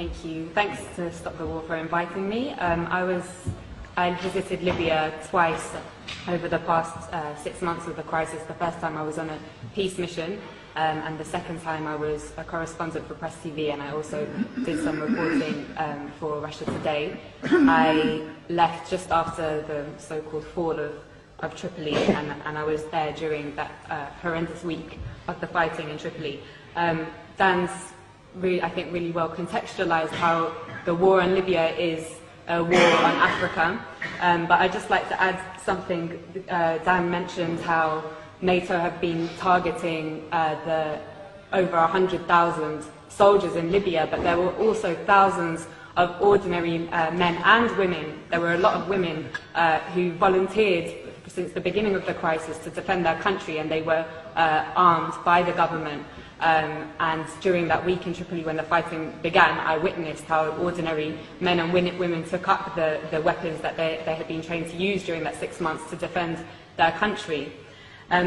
Thank you. Thanks to Stop the War for inviting me. I visited Libya twice over the past 6 months of the crisis. The first time I was on a peace mission, and the second time I was a correspondent for Press TV, and I also did some reporting for Russia Today. I left just after the so-called fall of Tripoli, and I was there during that horrendous week of the fighting in Tripoli. Dan's I think really well contextualized how the war in Libya is a war on Africa, but I'd just like to add something. Dan mentioned how NATO have been targeting the over 100,000 soldiers in Libya, but there were also thousands of ordinary men and women. There were a lot of women who volunteered since the beginning of the crisis to defend their country, and they were armed by the government. And during that week in Tripoli when the fighting began, I witnessed how ordinary men and women took up the weapons that they had been trained to use during that 6 months to defend their country.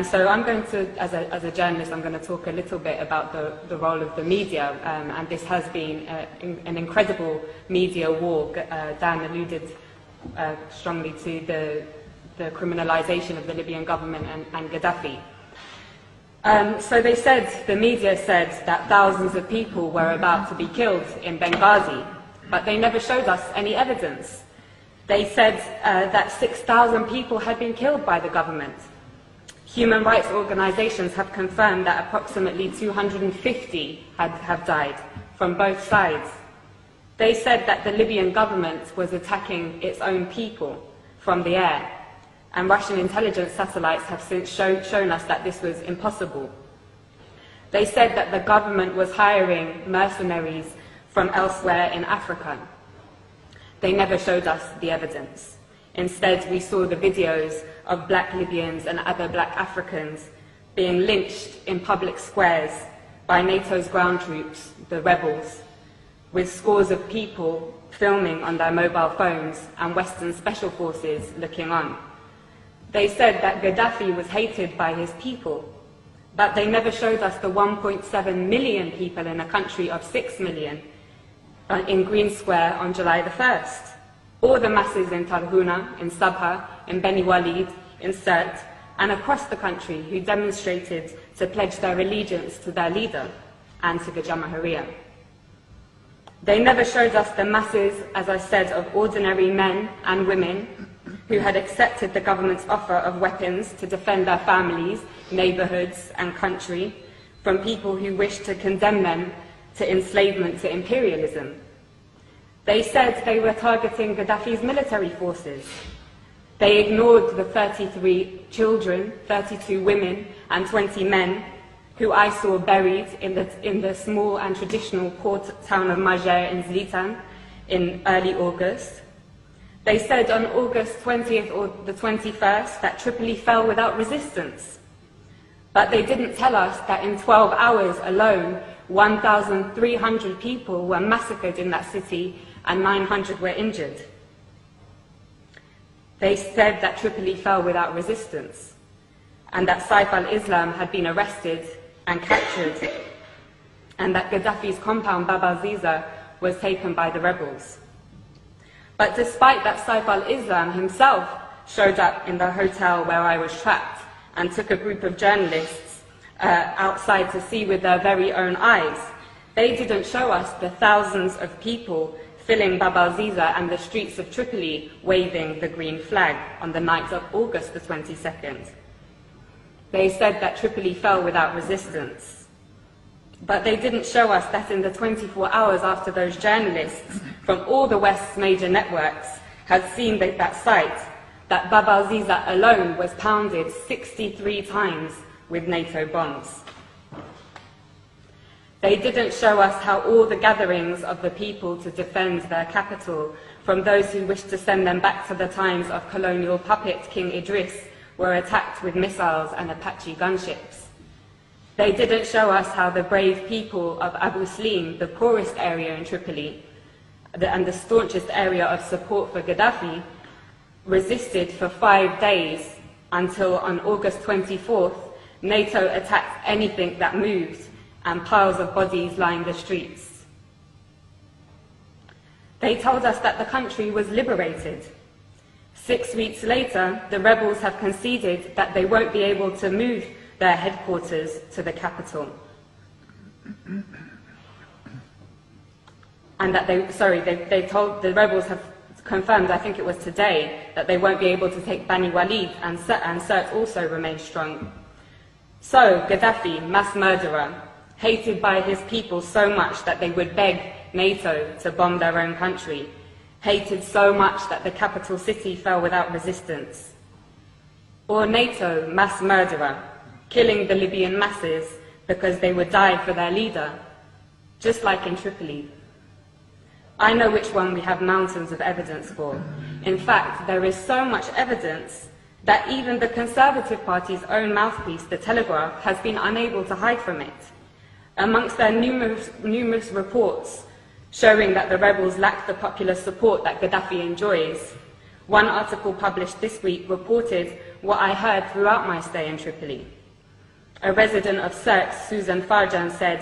So I'm going to, as a journalist, I'm going to talk a little bit about the role of the media, and this has been an incredible media war. Dan alluded strongly to the criminalization of the Libyan government and Gaddafi. So the media said that thousands of people were about to be killed in Benghazi, but they never showed us any evidence. They said that 6,000 people had been killed by the government. Human rights organizations have confirmed that approximately 250 have died from both sides. They said that the Libyan government was attacking its own people from the air, and Russian intelligence satellites have since shown us that this was impossible. They said that the government was hiring mercenaries from elsewhere in Africa. They never showed us the evidence. Instead, we saw the videos of black Libyans and other black Africans being lynched in public squares by NATO's ground troops, the rebels, with scores of people filming on their mobile phones and Western special forces looking on. They said that Gaddafi was hated by his people, but they never showed us the 1.7 million people in a country of 6 million in Green Square on July the 1st, or the masses in Tarhuna, in Sabha, in Beni Walid, in Sirte, and across the country who demonstrated to pledge their allegiance to their leader and to the Jamahiriya. They never showed us the masses, as I said, of ordinary men and women who had accepted the government's offer of weapons to defend their families, neighborhoods, and country from people who wished to condemn them to enslavement, to imperialism. They said they were targeting Gaddafi's military forces. They ignored the 33 children, 32 women, and 20 men who I saw buried in the small and traditional port town of Majer in Zlitan in early August. They said on August 20th or the 21st that Tripoli fell without resistance. But they didn't tell us that in 12 hours alone, 1,300 people were massacred in that city and 900 were injured. They said that Tripoli fell without resistance and that Saif al-Islam had been arrested and captured and that Gaddafi's compound Bab al-Ziza was taken by the rebels. But despite that, Saif al-Islam himself showed up in the hotel where I was trapped and took a group of journalists outside to see with their very own eyes. They didn't show us the thousands of people filling Bab al-Ziza and the streets of Tripoli waving the green flag on the night of August the 22nd. They said that Tripoli fell without resistance. But they didn't show us that in the 24 hours after those journalists from all the West's major networks had seen that site, that Bab al-Ziza alone was pounded 63 times with NATO bombs. They didn't show us how all the gatherings of the people to defend their capital from those who wished to send them back to the times of colonial puppet King Idris were attacked with missiles and Apache gunships. They didn't show us how the brave people of Abu Slim, the poorest area in Tripoli, and the staunchest area of support for Gaddafi, resisted for 5 days until on August 24th, NATO attacked anything that moved and piles of bodies lined the streets. They told us that the country was liberated. 6 weeks later, the rebels have conceded that they won't be able to move their headquarters to the capital. And that the rebels have confirmed, I think it was today, that they won't be able to take Bani Walid, and Sirte also remains strong. So, Gaddafi, mass murderer, hated by his people so much that they would beg NATO to bomb their own country, hated so much that the capital city fell without resistance. Or NATO, mass murderer, killing the Libyan masses because they would die for their leader, just like in Tripoli. I know which one we have mountains of evidence for. In fact, there is so much evidence that even the Conservative Party's own mouthpiece, The Telegraph, has been unable to hide from it. Amongst their numerous reports showing that the rebels lack the popular support that Gaddafi enjoys, one article published this week reported what I heard throughout my stay in Tripoli. A resident of Sirte, Susan Farjan, said,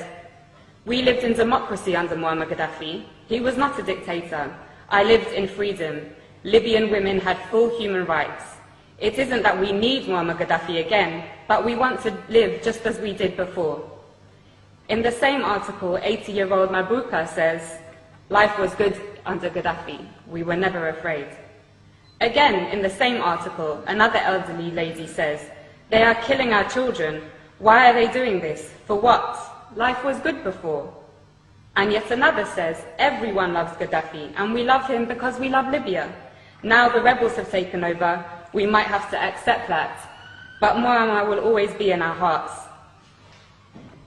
"We lived in democracy under Muammar Gaddafi. He was not a dictator. I lived in freedom. Libyan women had full human rights. It isn't that we need Muammar Gaddafi again, but we want to live just as we did before." In the same article, 80-year-old Mabruka says, "Life was good under Gaddafi. We were never afraid." Again, in the same article, another elderly lady says, "They are killing our children. Why are they doing this? For what? Life was good before." And yet another says, "Everyone loves Gaddafi, and we love him because we love Libya. Now the rebels have taken over, we might have to accept that. But Muammar will always be in our hearts."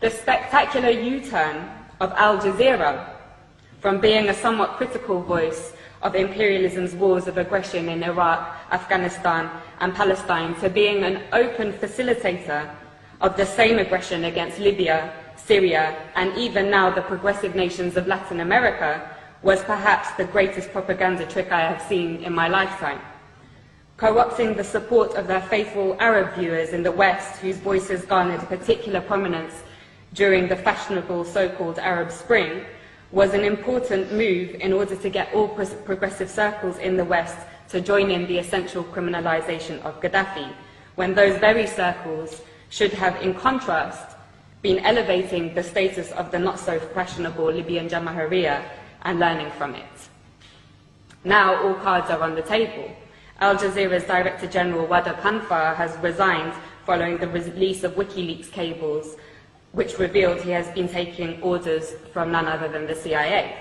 The spectacular U-turn of Al Jazeera, from being a somewhat critical voice of imperialism's wars of aggression in Iraq, Afghanistan, and Palestine, to being an open facilitator of the same aggression against Libya, Syria, and even now the progressive nations of Latin America, was perhaps the greatest propaganda trick I have seen in my lifetime. Co-opting the support of their faithful Arab viewers in the West, whose voices garnered particular prominence during the fashionable so-called Arab Spring, was an important move in order to get all progressive circles in the West to join in the essential criminalization of Gaddafi, when those very circles should have, in contrast, been elevating the status of the not-so-fashionable Libyan Jamahiriya and learning from it. Now all cards are on the table. Al Jazeera's Director General Wada Kanfar has resigned following the release of WikiLeaks cables, which revealed he has been taking orders from none other than the CIA.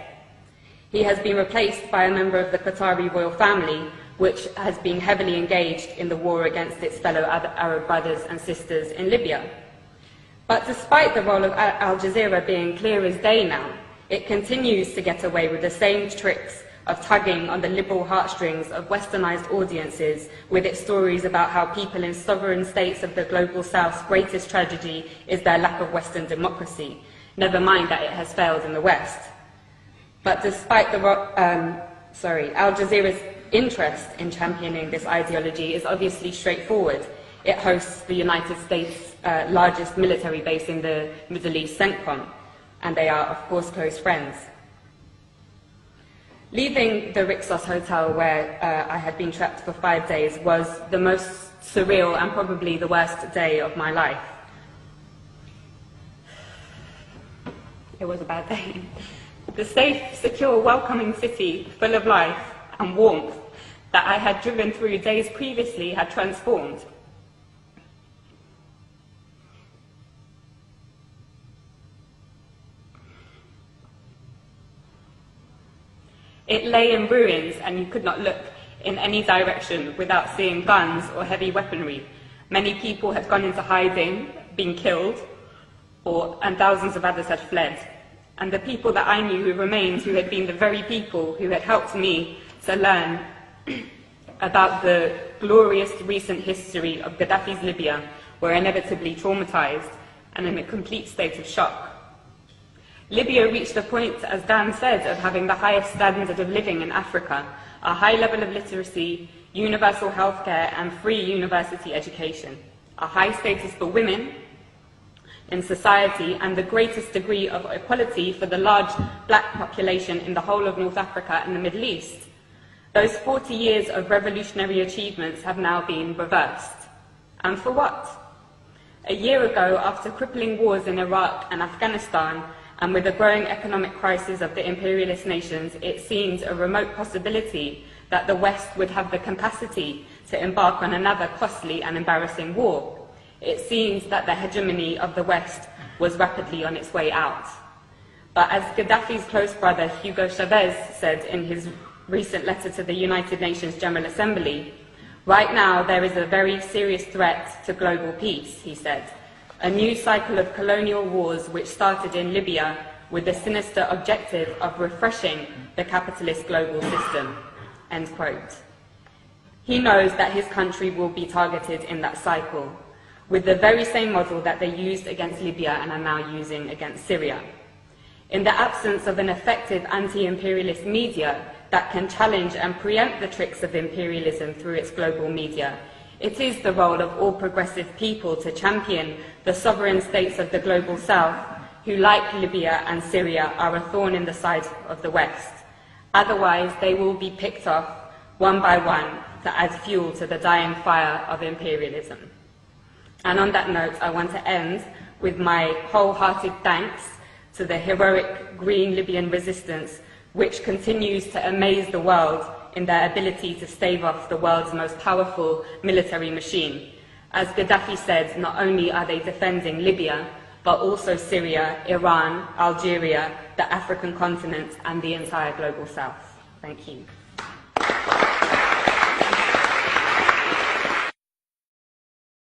He has been replaced by a member of the Qatari royal family, which has been heavily engaged in the war against its fellow Arab brothers and sisters in Libya. But despite the role of Al Jazeera being clear as day now, it continues to get away with the same tricks of tugging on the liberal heartstrings of westernized audiences with its stories about how people in sovereign states of the global south's greatest tragedy is their lack of Western democracy, never mind that it has failed in the West. But despite Al Jazeera's interest in championing this ideology is obviously straightforward. It hosts the United States' largest military base in the Middle East, CENTCOM, and they are, of course, close friends. Leaving the Rixos Hotel, where I had been trapped for 5 days, was the most surreal and probably the worst day of my life. It was a bad day. The safe, secure, welcoming city, full of life and warmth that I had driven through days previously had transformed. It lay in ruins, and you could not look in any direction without seeing guns or heavy weaponry. Many people had gone into hiding, been killed, and thousands of others had fled. And the people that I knew who remained, who had been the very people who had helped me to learn about the glorious recent history of Gaddafi's Libya, were inevitably traumatized and in a complete state of shock. Libya reached a point, as Dan said, of having the highest standard of living in Africa, a high level of literacy, universal healthcare, and free university education, a high status for women, in society and the greatest degree of equality for the large black population in the whole of North Africa and the Middle East. Those 40 years of revolutionary achievements have now been reversed. And for what? A year ago, after crippling wars in Iraq and Afghanistan, and with the growing economic crisis of the imperialist nations, it seemed a remote possibility that the West would have the capacity to embark on another costly and embarrassing war. It seems that the hegemony of the West was rapidly on its way out. But as Gaddafi's close brother Hugo Chavez said in his recent letter to the United Nations General Assembly, right now there is a very serious threat to global peace, he said. A new cycle of colonial wars which started in Libya with the sinister objective of refreshing the capitalist global system, end quote. He knows that his country will be targeted in that cycle, with the very same model that they used against Libya and are now using against Syria. In the absence of an effective anti-imperialist media that can challenge and preempt the tricks of imperialism through its global media, it is the role of all progressive people to champion the sovereign states of the global south, who, like Libya and Syria, are a thorn in the side of the West. Otherwise, they will be picked off one by one to add fuel to the dying fire of imperialism. And on that note, I want to end with my wholehearted thanks to the heroic Green Libyan resistance, which continues to amaze the world in their ability to stave off the world's most powerful military machine. As Gaddafi said, not only are they defending Libya, but also Syria, Iran, Algeria, the African continent, and the entire global south. Thank you.